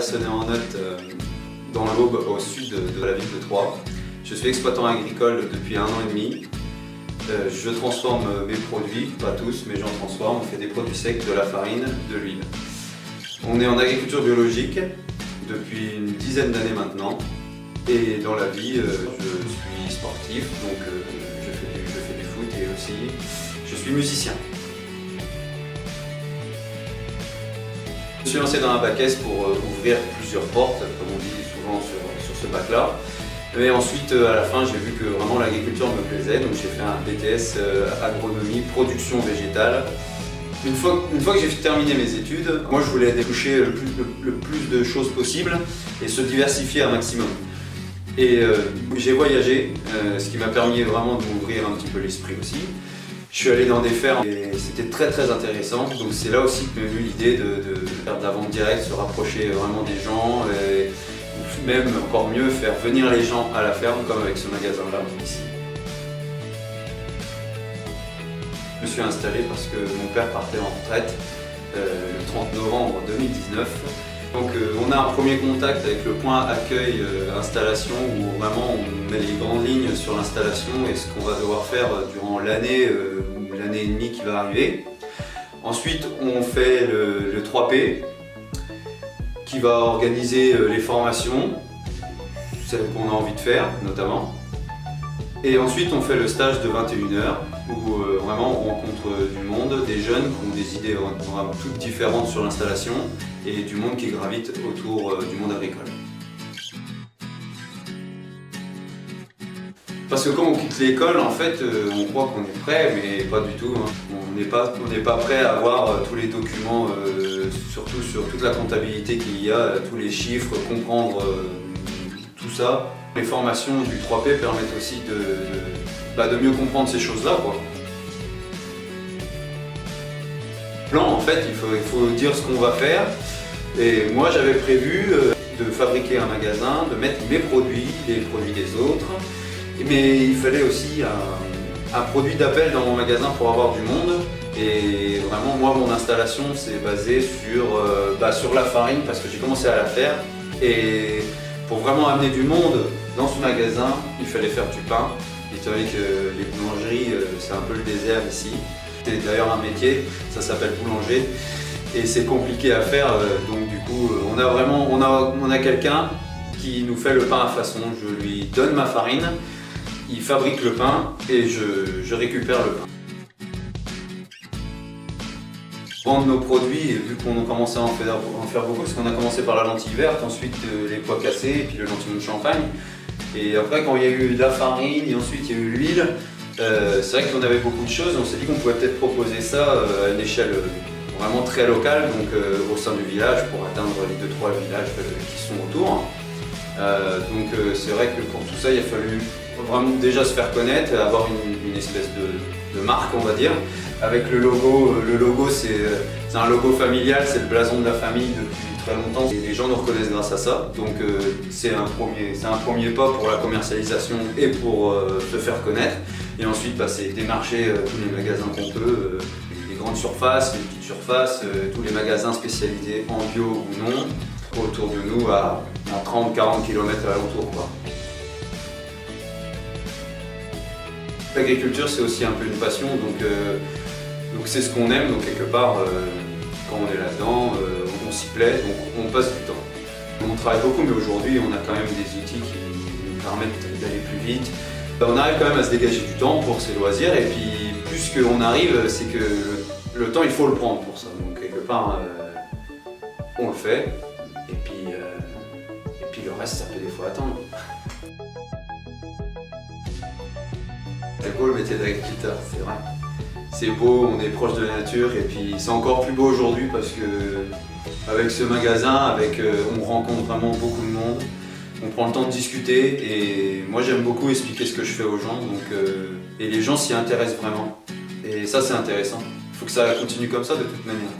Personnay-en-Othe, dans l'Aube, au sud de la ville de Troyes. Je suis exploitant agricole depuis 1 an et demi. Je transforme mes produits, pas tous, mais j'en transforme. On fait des produits secs, de la farine, de l'huile. On est en agriculture biologique depuis une dizaine d'années maintenant. Et dans la vie, je suis sportif, donc je fais du foot et aussi je suis musicien. Je suis lancé dans un bac S pour ouvrir plusieurs portes, comme on dit souvent sur ce bac-là. Mais ensuite, à la fin, j'ai vu que vraiment l'agriculture me plaisait, donc j'ai fait un BTS agronomie, production végétale. Une fois que j'ai terminé mes études, moi je voulais toucher le plus de choses possible et se diversifier un maximum. Et j'ai voyagé, ce qui m'a permis vraiment de m'ouvrir un petit peu l'esprit aussi. Je suis allé dans des fermes et c'était très intéressant, donc c'est là aussi que m'est venue l'idée de faire de la vente directe, se rapprocher vraiment des gens et même encore mieux faire venir les gens à la ferme comme avec ce magasin-là ici. Je me suis installé parce que mon père partait en retraite le 30 novembre 2019. Donc on a un premier contact avec le point accueil installation où vraiment on met les grandes lignes sur l'installation et ce qu'on va devoir faire durant l'année ou l'année et demie qui va arriver. Ensuite on fait le 3P qui va organiser les formations, celles qu'on a envie de faire notamment. Et ensuite on fait le stage de 21h où vraiment on rencontre du monde, des jeunes qui ont des idées vraiment toutes différentes sur l'installation et du monde qui gravite autour du monde agricole. Parce que quand on quitte l'école, en fait, on croit qu'on est prêt, mais pas du tout. Hein. On n'est pas prêt à avoir tous les documents, surtout sur toute la comptabilité qu'il y a, tous les chiffres, comprendre tout ça. Les formations du 3P permettent aussi de mieux comprendre ces choses-là, quoi. Plan, en fait, il faut dire ce qu'on va faire. Et moi, j'avais prévu de fabriquer un magasin, de mettre mes produits, les produits des autres. Mais il fallait aussi un produit d'appel dans mon magasin pour avoir du monde. Et vraiment, moi, mon installation, c'est basé sur la farine parce que j'ai commencé à la faire. Et pour vraiment amener du monde dans ce magasin, il fallait faire du pain. Étant donné que les boulangeries, c'est un peu le désert ici. C'est d'ailleurs un métier, ça s'appelle boulanger. Et c'est compliqué à faire, donc du coup, on a quelqu'un qui nous fait le pain à façon. Je lui donne ma farine, il fabrique le pain et je récupère le pain. Vendre nos produits, vu qu'on a commencé à en faire beaucoup, parce qu'on a commencé par la lentille verte, ensuite les pois cassés, et puis le lentillon de champagne. Et après, quand il y a eu la farine, et ensuite il y a eu l'huile, c'est vrai qu'on avait beaucoup de choses, on s'est dit qu'on pouvait peut-être proposer ça à une échelle vraiment très locale, donc au sein du village, pour atteindre les 2-3 villages qui sont autour. Donc c'est vrai que pour tout ça, il a fallu vraiment déjà se faire connaître, avoir une espèce de marque, on va dire. Avec le logo c'est un logo familial, c'est le blason de la famille depuis très longtemps. Et les gens nous reconnaissent grâce à ça. Donc c'est un premier pas pour la commercialisation et pour se faire connaître. Et ensuite, c'est démarcher tous les magasins qu'on peut, les grandes surfaces, les petites surfaces, tous les magasins spécialisés en bio ou non, autour de nous à 30-40 km à l'entour, quoi. L'agriculture, c'est aussi un peu une passion, donc c'est ce qu'on aime, donc quelque part, quand on est là-dedans, on s'y plaît, donc on passe du temps. On travaille beaucoup, mais aujourd'hui, on a quand même des outils qui nous permettent d'aller plus vite. On arrive quand même à se dégager du temps pour ses loisirs, et puis plus qu'on arrive, c'est que le temps, il faut le prendre pour ça. Donc quelque part, on le fait, et puis le reste, ça peut des fois attendre. C'est beau le métier d'agriculteur, c'est vrai. C'est beau, on est proche de la nature et puis c'est encore plus beau aujourd'hui parce que avec ce magasin, on rencontre vraiment beaucoup de monde, on prend le temps de discuter et moi j'aime beaucoup expliquer ce que je fais aux gens et les gens s'y intéressent vraiment. Et ça c'est intéressant, il faut que ça continue comme ça de toute manière.